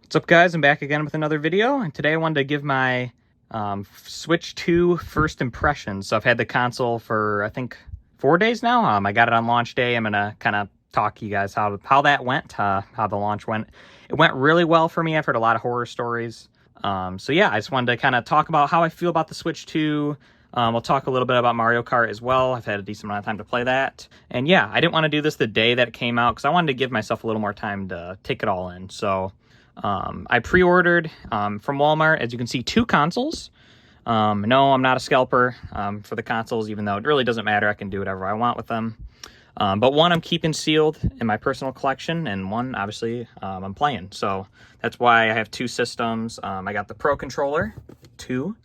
What's up, guys? I'm back again with another video, and today I wanted to give my Switch 2 first impressions. So I've had the console for, I think, 4 days now. I got it on launch day. I'm going to kind of talk to you guys how that went, how the launch went. It went really well for me. I've heard a lot of horror stories. So yeah, I just wanted to kind of talk about how I feel about the Switch 2. We'll talk a little bit about Mario Kart as well. I've had a decent amount of time to play that. And yeah, I didn't want to do this the day that it came out because I wanted to give myself a little more time to take it all in. So I pre-ordered from Walmart, as you can see, 2 consoles. No, I'm not a scalper for the consoles, even though it really doesn't matter. I can do whatever I want with them. But one I'm keeping sealed in my personal collection, and one, obviously, I'm playing. So that's why I have 2 systems. I got the Pro Controller 2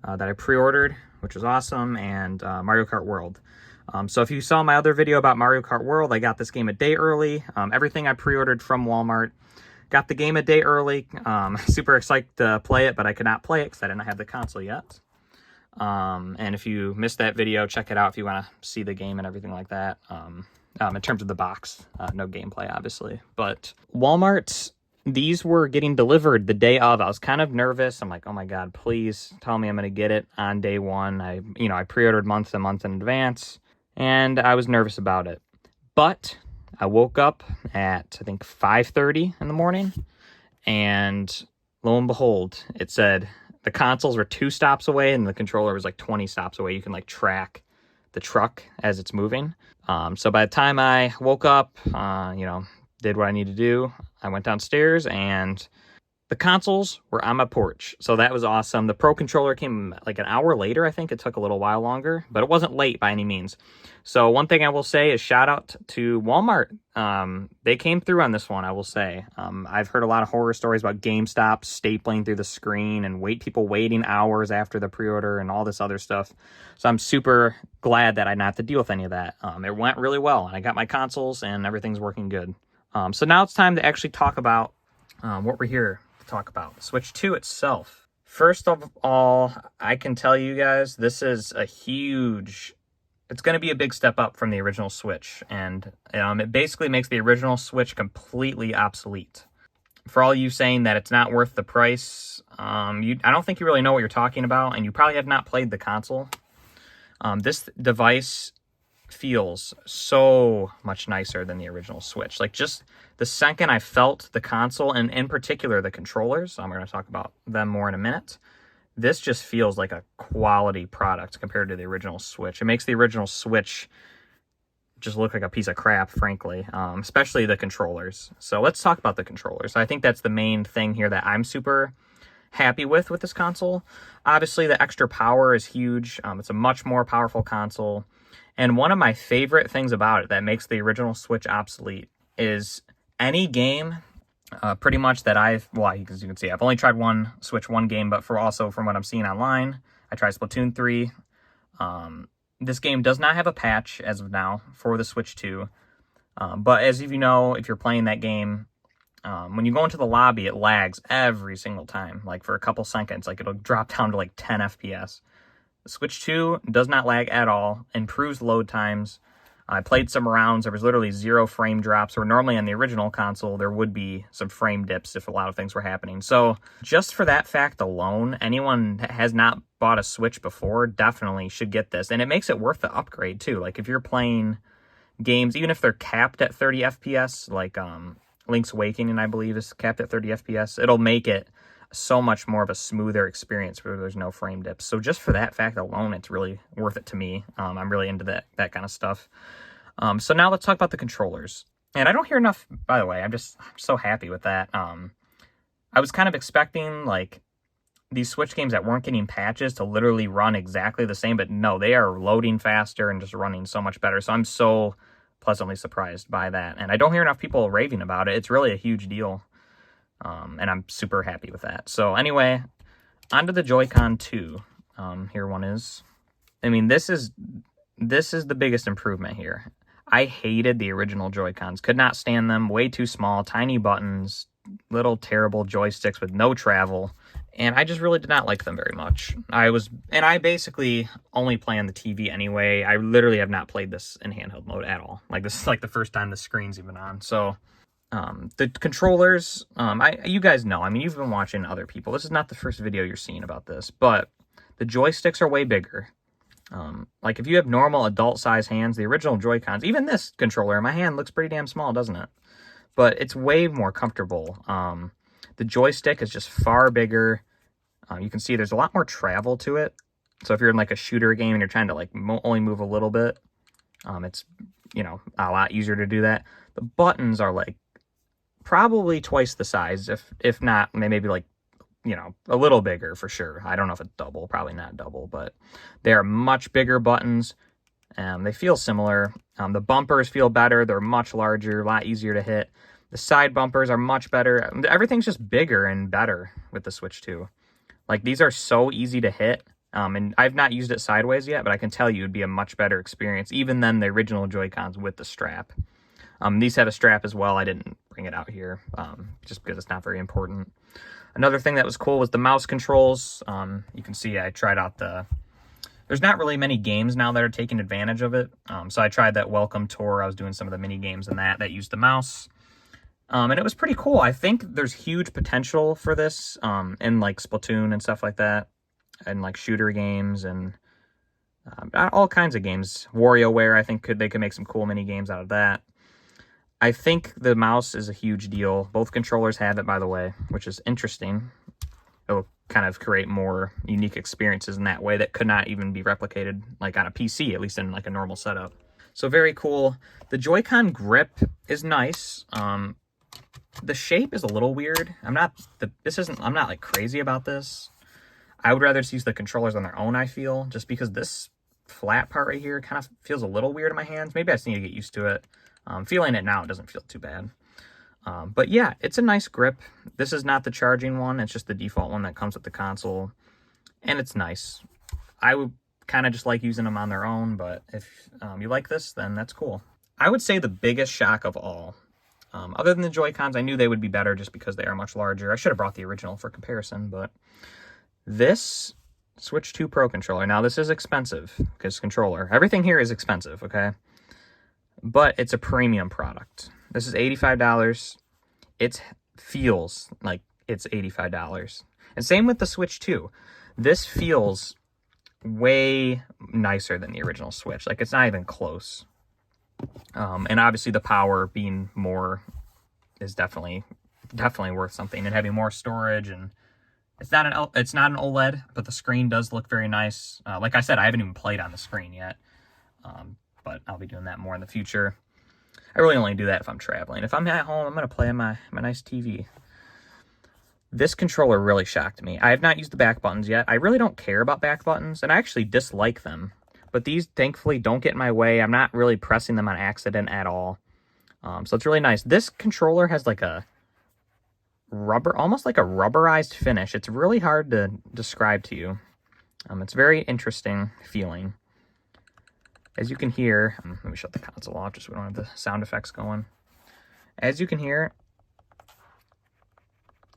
that I pre-ordered, which was awesome, and Mario Kart World. So if you saw my other video about Mario Kart World, I got this game a day early. Everything I pre-ordered from Walmart. Got the game a day early. Super excited to play it, but I could not play it because I didn't have the console yet. And if you missed that video, check it out if you want to see the game and everything like that. In terms of the box, no gameplay, obviously. But Walmart, these were getting delivered the day of. I was kind of nervous. I'm like, oh my God, please tell me I'm going to get it on day one. I pre-ordered months and months in advance, and I was nervous about it. But I woke up at, I think, 5:30 in the morning, and lo and behold, it said the consoles were 2 stops away and the controller was like 20 stops away. You can like track the truck as it's moving. So by the time I woke up, did what I needed to do, I went downstairs and the consoles were on my porch. So that was awesome. The Pro Controller came like an hour later. I think it took a little while longer, but it wasn't late by any means. So one thing I will say is shout out to Walmart. They came through on this one, I will say. I've heard a lot of horror stories about GameStop stapling through the screen and people waiting hours after the pre-order and all this other stuff. So I'm super glad that I didn't have to deal with any of that. It went really well, and I got my consoles and everything's working good. So now it's time to actually talk about what we're here to talk about. Switch 2 itself. First of all, I can tell you guys, this is it's going to be a big step up from the original Switch, and it basically makes the original Switch completely obsolete. For all you saying that it's not worth the price, I don't think you really know what you're talking about, and you probably have not played the console. This device feels so much nicer than the original Switch. Like, just the second I felt the console, and in particular the controllers, I'm going to talk about them more in a minute, this just feels like a quality product compared to the original Switch. It makes the original Switch just look like a piece of crap, frankly, especially the controllers. So let's talk about the controllers. I think that's the main thing here that I'm super happy with this console. Obviously, the extra power is huge. It's a much more powerful console. And one of my favorite things about it that makes the original Switch obsolete is any game, pretty much that as you can see, I've only tried Switch 1 game, but from what I'm seeing online, I tried Splatoon 3. This game does not have a patch as of now for the Switch 2. But as you know, if you're playing that game, when you go into the lobby, it lags every single time, like for a couple seconds. Like, it'll drop down to like 10 FPS. The Switch 2 does not lag at all, improves load times. I played some rounds. There was literally 0 frame drops, where normally on the original console, there would be some frame dips if a lot of things were happening. So just for that fact alone, anyone that has not bought a Switch before definitely should get this. And it makes it worth the upgrade, too. Like, if you're playing games, even if they're capped at 30 FPS, like Link's Awakening, I believe, is capped at 30 FPS, it'll make it so much more of a smoother experience where there's no frame dips. So just for that fact alone, it's really worth it to me. I'm really into that kind of stuff. So now let's talk about the controllers. And I don't hear enough, by the way. I'm so happy with that. I was kind of expecting like these Switch games that weren't getting patches to literally run exactly the same, but no, they are loading faster and just running so much better. So I'm so pleasantly surprised by that. And I don't hear enough people raving about it. It's really a huge deal. And I'm super happy with that. So anyway, onto the Joy-Con 2. Here one is. I mean, this is the biggest improvement here. I hated the original Joy-Cons. Could not stand them. Way too small, tiny buttons, little terrible joysticks with no travel. And I just really did not like them very much. I basically only play on the TV anyway. I literally have not played this in handheld mode at all. Like, this is like the first time the screen's even on. So The controllers, you guys know, I mean, you've been watching other people. This is not the first video you're seeing about this, but the joysticks are way bigger. Like if you have normal adult size hands, the original Joy-Cons, even this controller, my hand looks pretty damn small, doesn't it? But it's way more comfortable. The joystick is just far bigger. You can see there's a lot more travel to it. So if you're in like a shooter game and you're trying to like only move a little bit, it's, you know, a lot easier to do that. The buttons are like probably twice the size, if not maybe like, you know, a little bigger for sure. I don't know if it's double, probably not double, but they are much bigger buttons. They feel similar. The bumpers feel better. They're much larger, a lot easier to hit. The side bumpers are much better. Everything's just bigger and better with the Switch 2. Like, these are so easy to hit. And I've not used it sideways yet, but I can tell you it'd be a much better experience, even than the original Joy-Cons with the strap. These have a strap as well. I didn't bring it out here, just because it's not very important. Another thing that was cool was the mouse controls. You can see I tried out there's not really many games now that are taking advantage of it. So I tried that Welcome Tour. I was doing some of the mini games and that used the mouse. And it was pretty cool. I think there's huge potential for this in like Splatoon and stuff like that, and like shooter games and all kinds of games. WarioWare, I think they could make some cool mini games out of that. I think the mouse is a huge deal. Both controllers have it, by the way, which is interesting. It'll kind of create more unique experiences in that way that could not even be replicated like on a PC, at least in like a normal setup. So very cool. The Joy-Con grip is nice. The shape is a little weird. I'm not like crazy about this. I would rather just use the controllers on their own, I feel, just because this flat part right here kind of feels a little weird in my hands. Maybe I just need to get used to it. Feeling it now, it doesn't feel too bad. But yeah, it's a nice grip. This is not the charging one. It's just the default one that comes with the console. And it's nice. I would kind of just like using them on their own, but if you like this, then that's cool. I would say the biggest shock of all, other than the Joy-Cons, I knew they would be better just because they are much larger. I should have brought the original for comparison, but this Switch 2 Pro controller, now this is expensive, because controller, everything here is expensive, okay? But it's a premium product. This is $85. It feels like it's $85. And same with the Switch 2. This feels way nicer than the original Switch. Like, it's not even close. And obviously the power being more is definitely worth something, and having more storage. And it's not an OLED, but the screen does look very nice. Like I said, I haven't even played on the screen yet. But I'll be doing that more in the future. I really only do that if I'm traveling. If I'm at home, I'm going to play on my nice TV. This controller really shocked me. I have not used the back buttons yet. I really don't care about back buttons, and I actually dislike them. But these, thankfully, don't get in my way. I'm not really pressing them on accident at all. So it's really nice. This controller has like a almost like a rubberized finish. It's really hard to describe to you. It's very interesting feeling. As you can hear, let me shut the console off just so we don't have the sound effects going. As you can hear,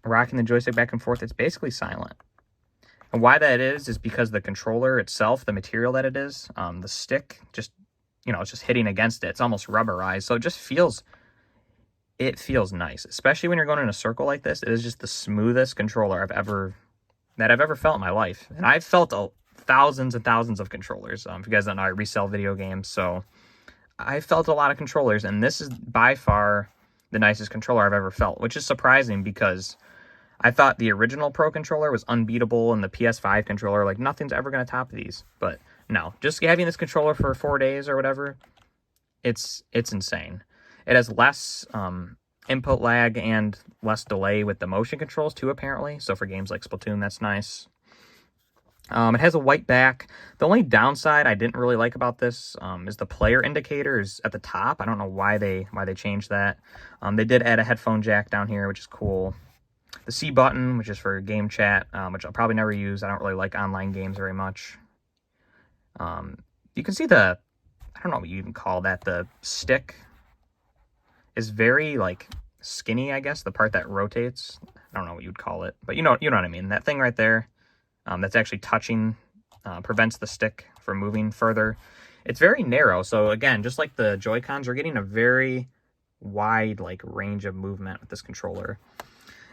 rocking the joystick back and forth, it's basically silent. And why that is because the controller itself, the material that it is, the stick, just, you know, it's just hitting against it. It's almost rubberized, so it just feels, nice. Especially when you're going in a circle like this. It is just the smoothest controller I've ever felt in my life. And I've felt thousands and thousands of controllers. If you guys don't know, I resell video games, so I felt a lot of controllers, and this is by far the nicest controller I've ever felt, which is surprising because I thought the original Pro controller was unbeatable, and the PS5 controller, like, nothing's ever going to top these. But no, just having this controller for 4 days or whatever, it's insane. It has less input lag and less delay with the motion controls too, apparently. So for games like Splatoon, that's nice. It has a white back. The only downside I didn't really like about this is the player indicator is at the top. I don't know why they changed that. They did add a headphone jack down here, which is cool. The C button, which is for game chat, which I'll probably never use. I don't really like online games very much. You can see I don't know what you even call that. The stick is very, like, skinny, I guess. The part that rotates. I don't know what you'd call it, but you know what I mean. That thing right there. That's actually touching, prevents the stick from moving further. It's very narrow, so again, just like the Joy-Cons, we're getting a very wide like range of movement with this controller.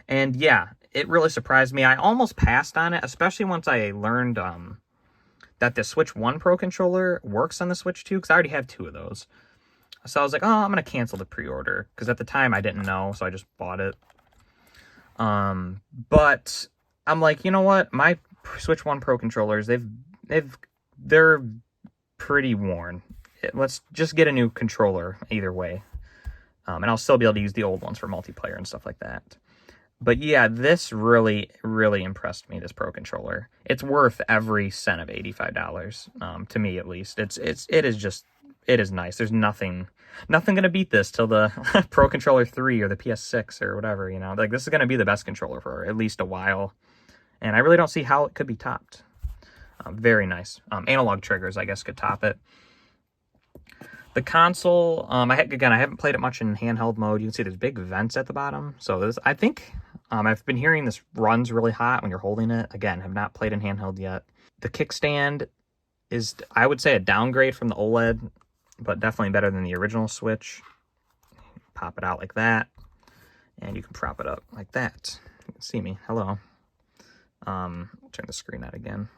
And yeah, it really surprised me. I almost passed on it, especially once I learned that the Switch 1 Pro controller works on the Switch 2, because I already have 2 of those. So I was like, oh, I'm going to cancel the pre-order, because at the time I didn't know, so I just bought it. But I'm like, you know what? My Switch 1 Pro controllers, they're pretty worn. Let's just get a new controller either way. And I'll still be able to use the old ones for multiplayer and stuff like that. But yeah, this really, really impressed me, this Pro controller. It's worth every cent of $85, to me at least. It is nice. There's nothing gonna beat this till the Pro Controller 3 or the PS6 or whatever, you know. Like, this is gonna be the best controller for at least a while. And I really don't see how it could be topped. Very nice. Analog triggers, I guess, could top it. The console, I haven't played it much in handheld mode. You can see there's big vents at the bottom. So this, I think, I've been hearing this runs really hot when you're holding it. Again, have not played in handheld yet. The kickstand is, I would say, a downgrade from the OLED, but definitely better than the original Switch. Pop it out like that, and you can prop it up like that. You can see me. Hello. Turn the screen out again.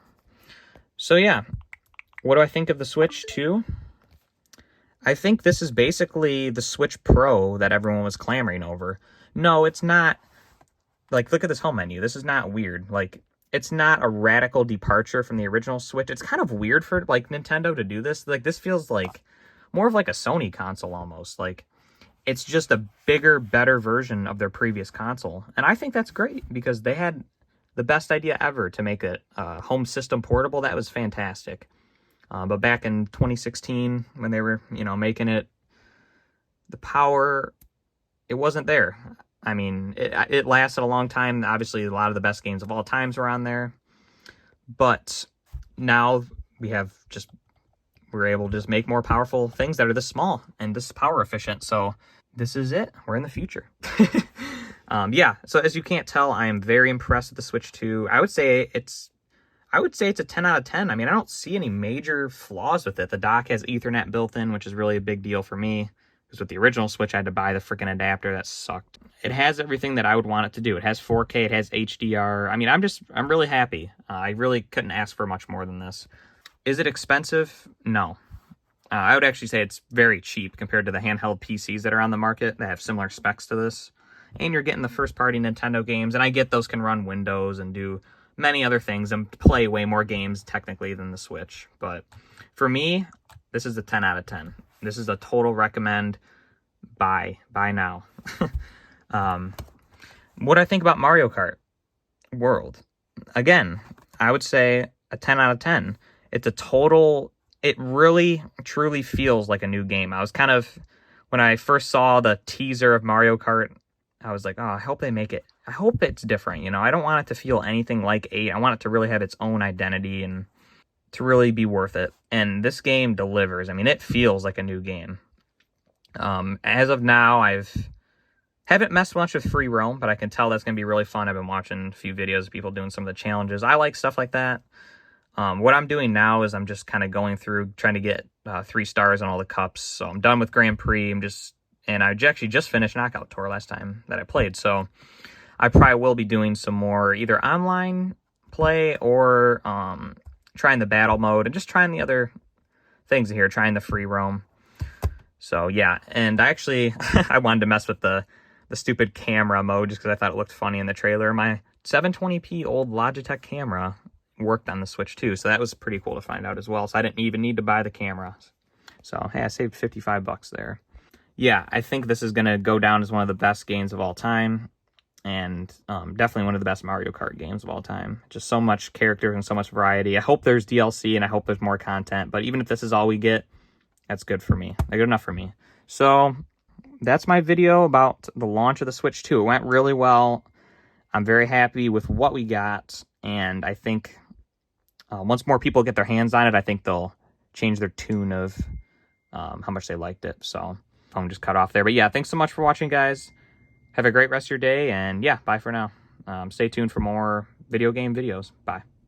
So yeah, what do I think of the Switch 2? I think this is basically the Switch Pro that everyone was clamoring over. No, it's not. Like, look at this home menu. This is not weird. Like, it's not a radical departure from the original Switch. It's kind of weird for, like, Nintendo to do this. Like, this feels like more of like a Sony console almost. Like, it's just a bigger, better version of their previous console. And I think that's great, because they had the best idea ever to make a home system portable. That was fantastic. But back in 2016, when they were, you know, making it, the power, it wasn't there. I mean, it lasted a long time. Obviously, a lot of the best games of all times were on there. But now we're able to just make more powerful things that are this small and this power efficient. So this is it. We're in the future. Yeah, so as you can't tell, I am very impressed with the Switch 2. I would say it's a 10 out of 10. I mean, I don't see any major flaws with it. The dock has Ethernet built in, which is really a big deal for me, because with the original Switch, I had to buy the freaking adapter. That sucked. It has everything that I would want it to do. It has 4K, it has HDR. I mean, I'm really happy. I really couldn't ask for much more than this. Is it expensive? No. I would actually say it's very cheap compared to the handheld PCs that are on the market that have similar specs to this. And you're getting the first-party Nintendo games, and I get those can run Windows and do many other things and play way more games technically than the Switch. But for me, this is a 10 out of 10. This is a total recommend. Buy now. What I think about Mario Kart World? Again, I would say a 10 out of 10. It really, truly feels like a new game. I was kind of, when I first saw the teaser of Mario Kart, I was like, oh, I hope they make it. I hope it's different, you know? I don't want it to feel anything like 8. I want it to really have its own identity and to really be worth it. And this game delivers. I mean, it feels like a new game. As of now, haven't messed much with free roam, but I can tell that's going to be really fun. I've been watching a few videos of people doing some of the challenges. I like stuff like that. What I'm doing now is I'm just kind of going through, trying to get 3 stars on all the cups. So I'm done with Grand Prix. And I actually just finished Knockout Tour last time that I played. So I probably will be doing some more either online play or trying the battle mode and just trying the other things here, trying the free roam. So yeah, and I actually, I wanted to mess with the stupid camera mode just because I thought it looked funny in the trailer. My 720p old Logitech camera worked on the Switch too, so that was pretty cool to find out as well. So I didn't even need to buy the camera. So hey, I saved $55 there. Yeah, I think this is going to go down as one of the best games of all time, and definitely one of the best Mario Kart games of all time. Just so much character and so much variety. I hope there's DLC, and I hope there's more content, but even if this is all we get, that's good for me. Good enough for me. So that's my video about the launch of the Switch 2. It went really well. I'm very happy with what we got, and I think once more people get their hands on it, I think they'll change their tune of how much they liked it. So phone just cut off there. But yeah, thanks so much for watching, guys. Have a great rest of your day, and yeah, bye for now. Stay tuned for more video game videos. Bye.